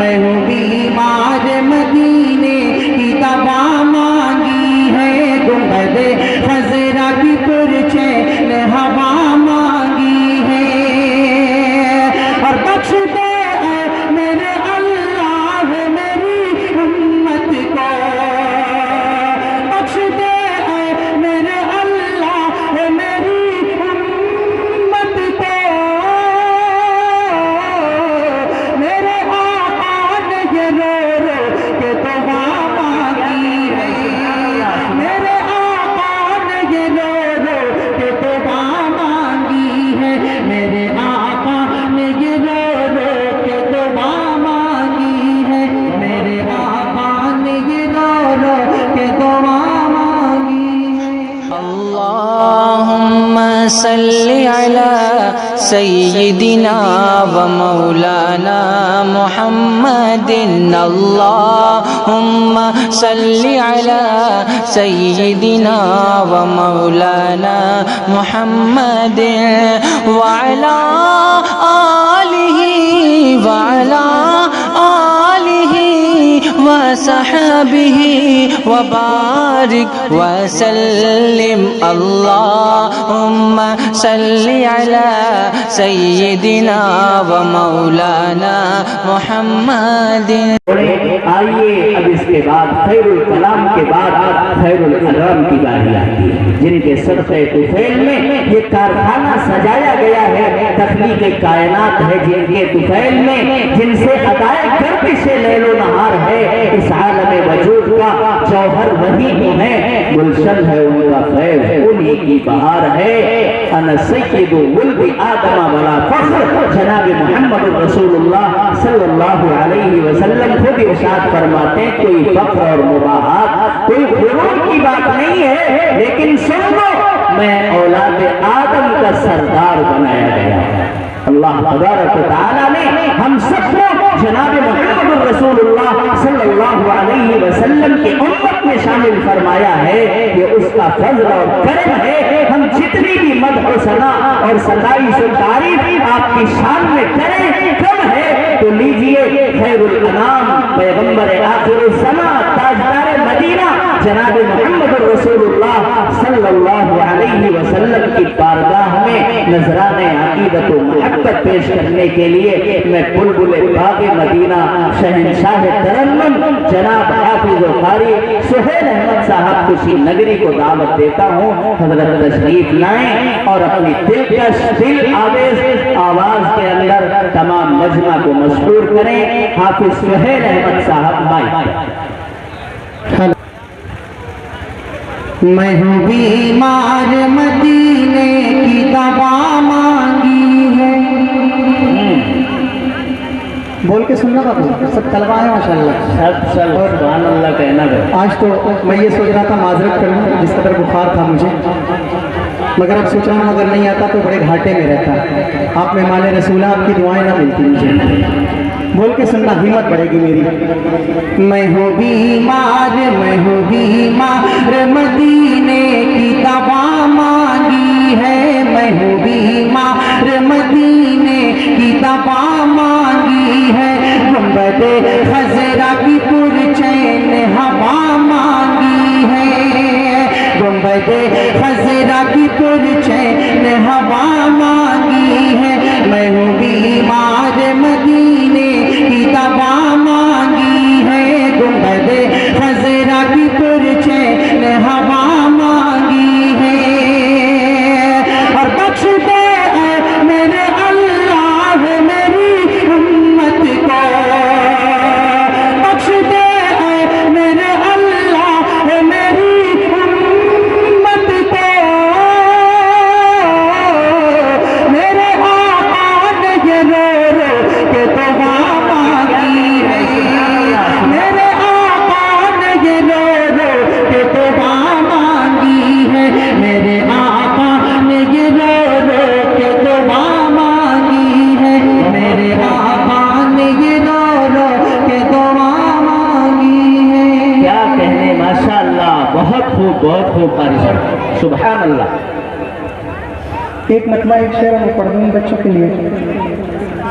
मैं हूँ बीमार मदीने की दवा मांगी है, गुंबद खजरा की पुरचैन हवा मांगी है। और बख्श दे मेरे अल्लाह मेरी उम्मत को, बख्श दे मेरे अल्लाह मेरी उम्मत को। मेरे आका ने ये रो रो के दुआ मांगी है, मेरे आका ने ये रो रो के दुआ मांगी है, मेरे आका ने ये रो रो के दुआ मांगी है, मेरे आका ने ये रो रो के दुआ मांगी है। अल्लाहुम्मा सल्लि अला सय्यिदिना व मौलाना मुहम्मदिन। अल्लाहुम्मा सल्लि अला सय्यिदिना व मौलाना मुहम्मदिन व अला आलिहि व अला आलिहि व सहबिहि व बारिक व सल्लिम। अल्लाहुम्मा सल्लि अला सय्यिदिना व मौलाना मुहम्मदिन। आइए अब इसके बाद खैरुल कलाम के बाद खैरुल अनाम की बारी आती है, जिनके सदक़े तुफैल में ये कारखाना सजाया गया है, तख्लीक़ कायनात है जिनके तुफैल में, जिनसे अदाए गर्दिश लैलो नहार है। इस आलम वजूद का जौहर वही तो है, गुलशन है उनका फैज़ उन्हीं की बहार है। अना सय्यिदु वुल्दी आदम वला फख्र, जनाब मुहम्मद रसूलुल्लाह सल्लल्लाहु अलैहि वसल्लम खुद इरशाद फरमाते हैं, कोई फख्र और मुबाहात कोई गुरूर की बात नहीं है, लेकिन सुन लो मैं औलाद आदम का सरदार बनाया गया है। अल्लाह तबारक व तआला ने हम सबको जनाब मुहम्मद रसूलुल्लाह सल्लल्लाहु अलैहि वसल्लम की उम्मत में शामिल फरमाया है। ये उसका फज़ल और करम है। हम जितनी भी मदह सना और सताईश और तारीफ आपकी शान में करें कम है, तो लीजिए खैरुल अनाम पैगंबर आखिरुज़ ज़मा ताजदार मदीना जनाब मुहम्मद रसूलुल्लाह सल्लल्लाहु अलैहि वसल्लम की बारगाह में नजराने अकीदत व मोहब्बत पेश करने के लिए मैं बुलबुल बाग़े मदीना शहंशाह तरन्नुम जनाब हाफिज़ कारी सुहेल अहमद साहब खुशी नगरी को दावत देता हूँ। हज़रत तशरीफ लाएं और अपनी दिलकश दिल आवेज़ आवाज़ के अंदर तमाम मजमा को मशहूर करें। हाफिज़ सुहेल अहमद साहब माइक। मैं हूँ बीमार मदीने की दवा मांगी है। बोल के सुनना बाबू, सब तलवा है माशाल्लाह, सब सुभान अल्लाह कहना है। आज तो मैं ये सोच रहा था माजरत करूँ, जिस कदर बुखार था मुझे, मगर अब सोच रहा हूँ अगर नहीं आता तो बड़े घाटे में रहता। आप मेहमान रसूला, आपकी दुआएं ना मिलती मुझे। बोल के सुनना, हिम्मत बढ़ेगी मेरी। मैं हूँ बीमार मदीने की दवा मांगी है, मैं हूँ बीमार मदीने की दवा मांगी है, गुंबद खजरा की पुरचैन हवा मांगी है, गुंबद खजरा की पुरचैन हवा मांगी है। मैं हूँ बीमार मदीने की दवा मांगी है, गुंबद खजरा की पुरचैन हवा मांगी है। और बख्श दे मेरे अल्लाह मेरी उम्मत को, बख्श दे मेरे अल्लाह मेरी उम्मत को। मेरे आका ने ये रो रो के दुआ मांगी है, मेरे आका ने ये रो रो के दुआ मांगी है, मेरे आका ने ये रो रो के दुआ मांगी है, मेरे आका ने ये रो रो के दुआ मांगी है। क्या कहने, माशाअल्लाह, बहुत खूब बारिश, सुभान अल्लाह। एक मतला एक शेर मैं पढ़ दूँ बच्चों के लिए,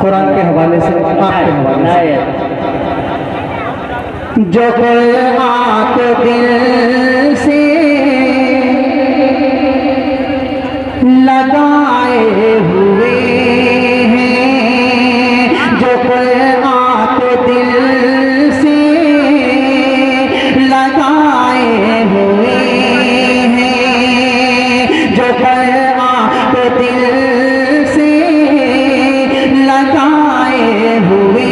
कुरान के हवाले से, आपके हवाले से। जो आंख दिल से लगाए हुए हैं, जो आंख दिल से लगाए हुए हैं, जो आंख दिल से लगाए हुए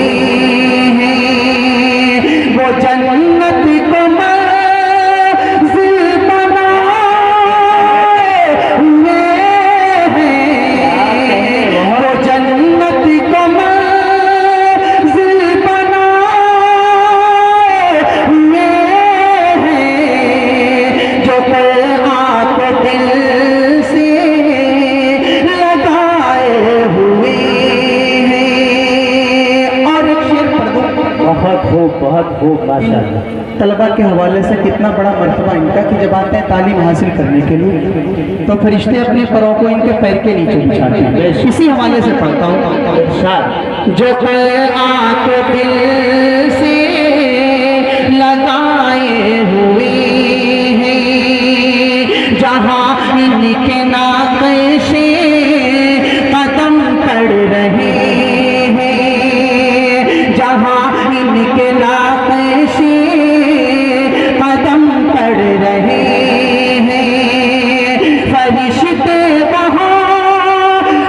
जन्नत को मंजिल बनाए हुए हैं, वो जन्नत को मंजिल बनाए हुए हैं, जो आंख दिल से लगाए हुए हैं। और एक शेर पढ़ दो। बहुत खूब माशाअल्लाह। तलबा के हवाले से कितना बड़ा मर्तबा इनका कि जब आते हैं तालीम हासिल करने के लिए तो फरिश्ते अपने परों को इनके पैर के नीचे बिछाते हैं। इसी हवाले से पढ़ता हूँ। जो आंख दिल से लगाए हुए हैं, जहाँ इनके नाक़िशे कदम पड़ रहे हैं, जहाँ इनके नाक़िशे कदम पड़ रहे हैं, फरिश्ते वहाँ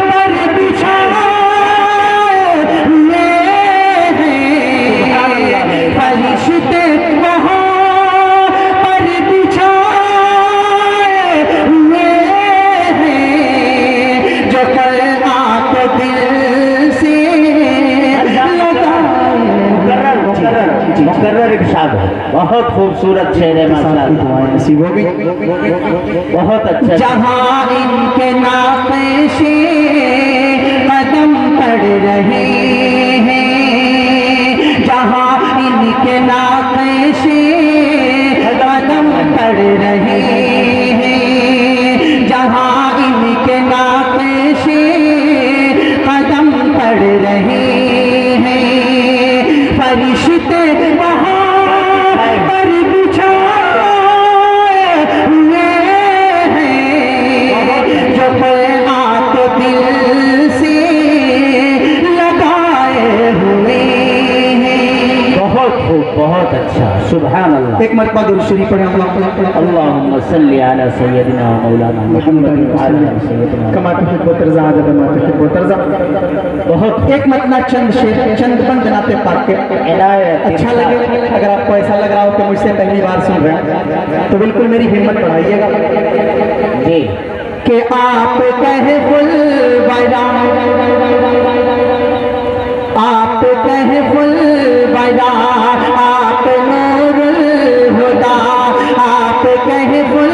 पर बिछाए हुए हैं, फरिश्ते वहाँ पर बिछाए हुए हैं, जो आंख दिल से मुकर्रर इरशाद है। बहुत खूबसूरत शेर है माशाअल्लाह। नसीबों भी बहुत अच्छा। जहाँ इनके नाक़िशे कदम पड़ रहे हैं, जहाँ इनके नाक़िशे कदम पड़ रहे हैं, जहाँ इनके नाक़िशे कदम पड़ रहे हैं, फरिश्ते वहाँ पर बिछाए हुए हैं, जो आंख दिल से लगाए हुए हैं। बहुत खूब, बहुत अच्छा। सुभान अल्लाह। एक मरतबा दुरूद शरीफ पढ़ें। अल्लाहुम्मा सल्ली अला सय्यदिना व मौलाना मुहम्मद व अला सय्यदिना कमा तुहिब्बु तर्ज़ा अदद मा तुहिब्बु तर्ज़ा। बहुत एक मतलब चंद शेर, चंद बंद नाते पाक के इनायत। अच्छा लगे। अगर आपको ऐसा लग रहा हो कि मुझसे पहली बार सुन रहे हैं तो बिल्कुल मेरी हिम्मत बढ़ाइएगा जी कि आप कहे फुल बरा, आप कहे फुल बरा, आप नूरुल हुदा, आप कहे फुल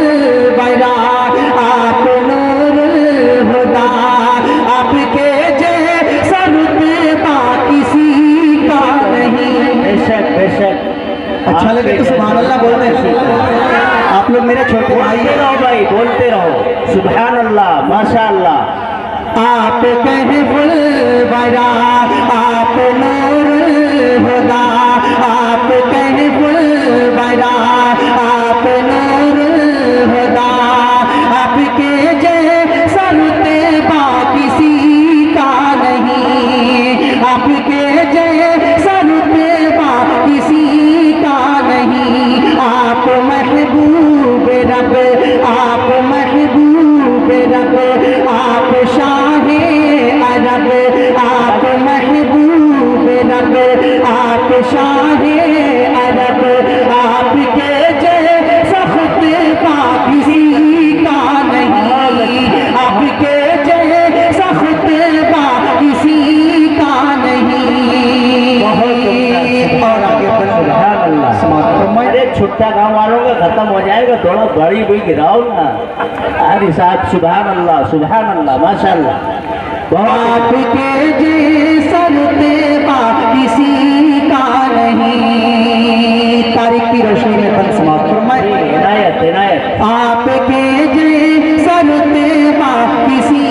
बरा, आप नूरुल हुदा, आपके जैसा रुतबा किसी का नहीं। बेशक बेशक। अच्छा लगे तो सुभान अल्लाह बोल रहे हैं। आप लोग मेरे छोटे भाई बोलते रहो भाई, बोलते रहो। सुभान अल्लाह माशाअल्लाह। आप कहे फुल बरा, आप नूरुल हुदा, आप कहे फुल बरा, आप नूरुल हुदा, आपके जैसा रुतबा किसी का नहीं, आपके जैसा रुतबा किसी का नहीं। आप महबूब रब, आप महबूब रब, आप शाहे अरब, आप महबूब रब, आप शाहे अरब, आपके जैसा खुतबा किसी का नहीं, आपके जैसा खुतबा किसी का नहीं। और आगे सुभान अल्लाह। अरे छुट्टा गाँव वालों का खत्म हो जाएगा, थोड़ा बड़ी भी गिराओ ना। अरे साहब सुभान अल्लाह, सुभान अल्लाह माशाअल्लाह। आपके जैसा रुतबा किसी का नहीं। तारीख की रोशनी में बंद समाप्त फरमाए। इनायत इनायत। आपके जैसा रुतबा किसी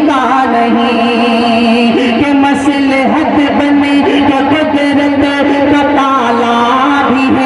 का नहीं, कि मसलहत बने कि कुदरत का ताला भी है,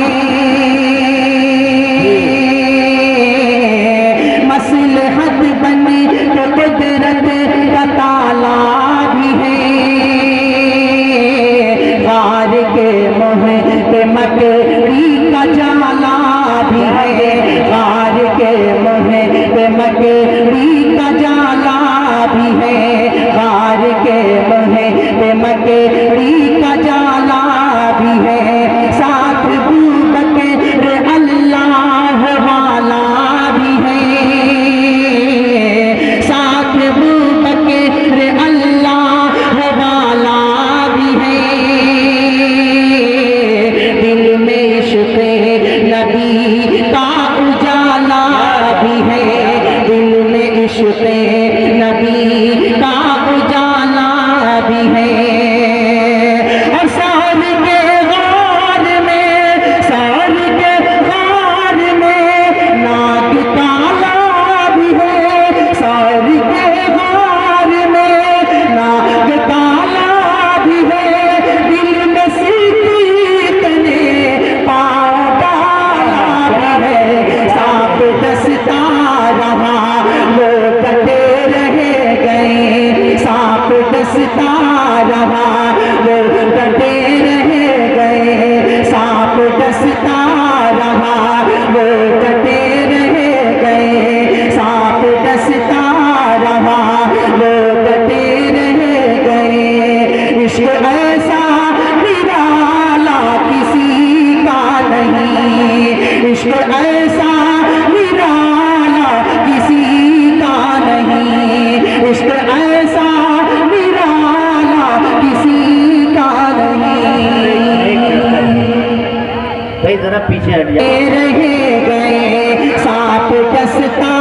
भाई जरा पीछे हट जाओ। रह गए सांप डसता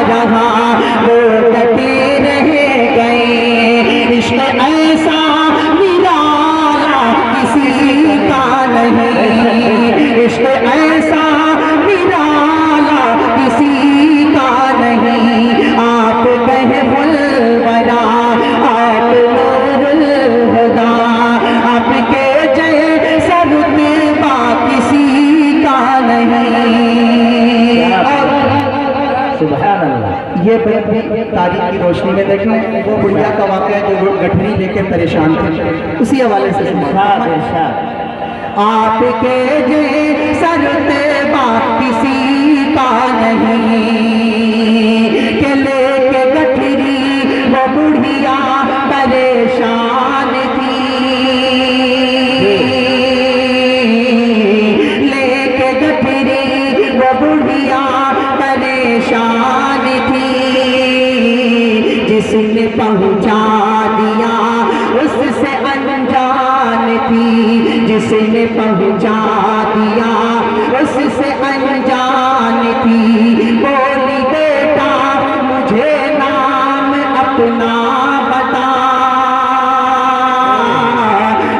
रहा वो डटे रह गए। इश्क ऐसा निराला किसी का नहीं, इश्क ऐसा निराला किसी का नहीं। आप कहे बुलबुला आप नूरुल हुदा, आपके जैसा रुतबा किसी का नहीं। सुभान अल्लाह। ये तारीख की रोशनी में देखें वो बुढ़िया का वाक़या जो गठरी लेके परेशान थे, उसी हवाले से इरशाद इरशाद। आपके जैसा रुतबा किसी का नहीं, के लेके गठरी वो बुढ़िया परेशान थी, लेके गठरी वो बुढ़िया परेशान थी। जिसने पहुंचा दिया उससे अनजान थी, जिसने पहुंचा दिया उससे अनजान थी। बोली बेटा मुझे नाम अपना बता,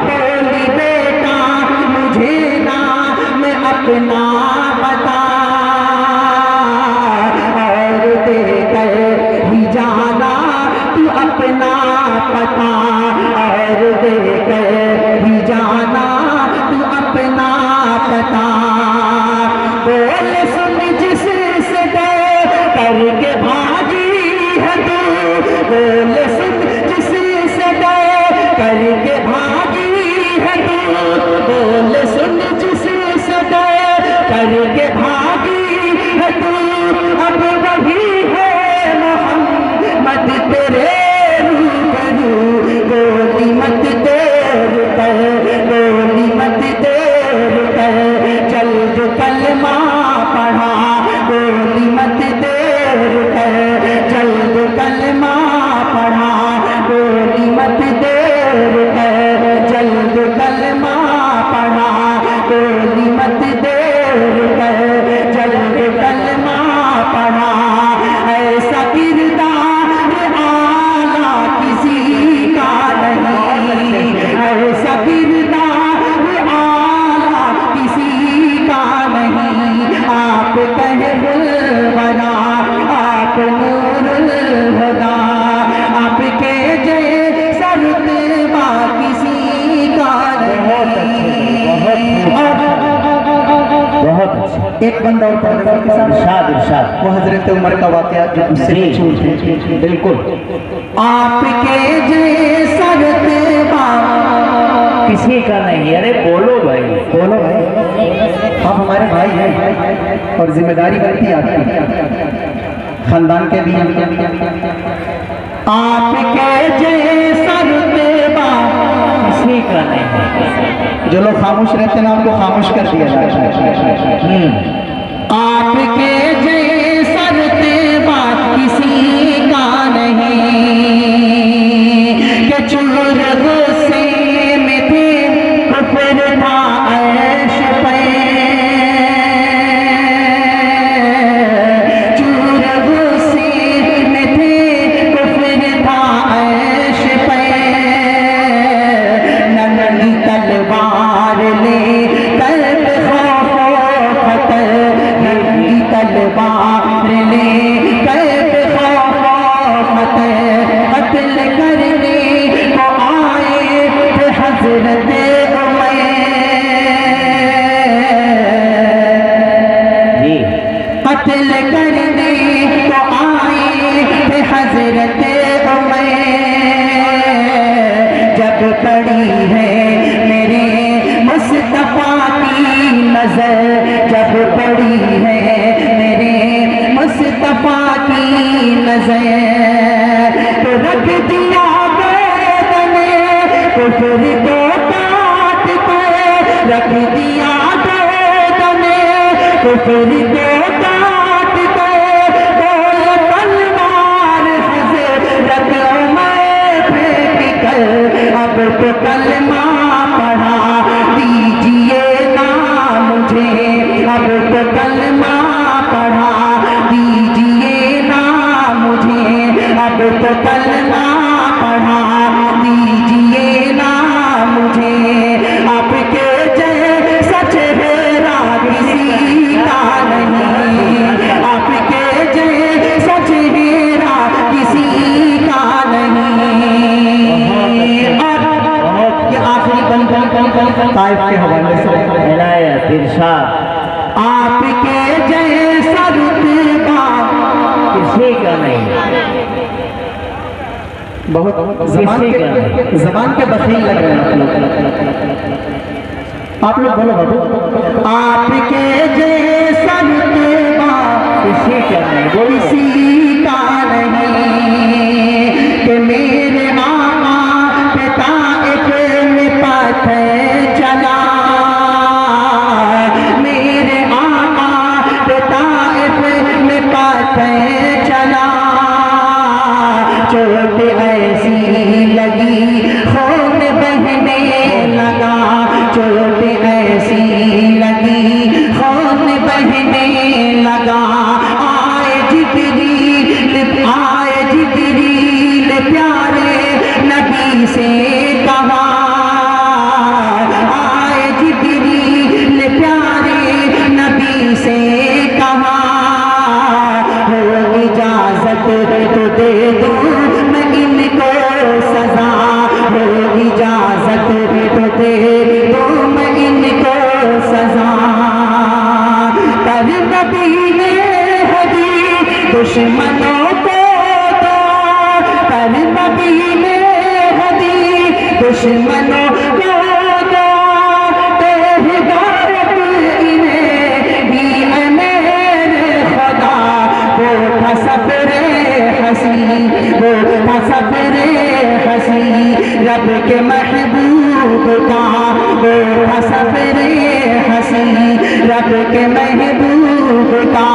बोली बेटा मुझे नाम अपना बता, और देकर ही जाना तू अपना पता, और देकर ही जाना तू अपना पता। बोल सुन जिससे करके भागी है तू, बोल सुन जिससे करके भागी है तू, बोल सुन जिससे करके भागी है तू। अब वही है मोहम्मद तेरे रूबरू, गोली मत देर कर, गोली मत देर कर, जल्द कलमा पढ़ा, गोली मत देर कर, जल्द कलमा पढ़ा, गोली मत देर कर, जल्द कलमा पढ़ा, गोली मत देर कर, जल्द कलमा पढ़ा। ऐसा किरदार आला किसी का नहीं, ऐसा किरदार आला किसी का नहीं। आप कहे बुलबुला आप नूरुल हुदा, आपके जैसा रुतबा किसी का नहीं। बहुत अच्छा। एक बंदा और पढ़ने के साथ इरशाद इरशाद। वो हजरत उमर का वाक़या जो दूसरे छूट बिल्कुल। आपके जैसा रुतबा किसी का नहीं। अरे बोलो भाई, बोलो भाई, आप हमारे भाई हैं और जिम्मेदारी बनती है आपकी खानदान के भी। आपके जैसा रुतबा किसी का नहीं। जो लोग खामोश रहते हैं ना उनको खामोश कर दिया जाता है। आपके जैसा रुतबा किसी का नहीं, कि चूर गुस्से में थे कुफर था ऐश पे, चूर गुस्से में थे कुफर था ऐश पे। नंगी तलवार ले कर खौफ खतर, नंगी तलवार ले कर खौफ खतर, कत्ल करने को आए थे हजरत उमर, कत्ल करने को आए थे हजरत उमर। जब पड़ी है मेरे मुस्तफा की नजर, जब पड़ी है मेरे मुस्तफा की नजर, तो रख दिया गर्दने कुफर को काट कर, रख दिया गर्दने कुफर को काट कर। बोल तलवार हज़रत उमर फेंक कर, अब तो कलमा पढ़ा दीजिए ना मुझे, हवाले से इनायत इरशाद आपके जैसा रुतबा किसी का नहीं, बहुत जबान के बखील लग रहे हैं आप लोग बोलो बाबू। आपके जैसा रुतबा किसी का नहीं, किसी का नहीं कि मेरे आका पिता एक में पत्थर चला, मेरे आका पिता एक में पत्थर चला, चोट ऐसी लगी खून बहने लगा, चोट ऐसी लगी खून बहने लगा, आए जिब्रील प्यारे नबी से कहा, आए जिब्रील प्यारे नबी से कहा, हो इजाजत तो दे दो मैं इनको सजा, हो इजाजत तो दे दो मैं इनको सजा, पर नबी ने हदी दुश्मनों को दो, पर नबी ने हदी दुश्मनों को दो, हिदायत इन्हें भी मेरे खुदा, वो था सफरे हसी, वो था सफरे हसी रब के महबूब का, वो था सफरे हसी रब के महबूब का,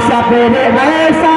सफर ऐसा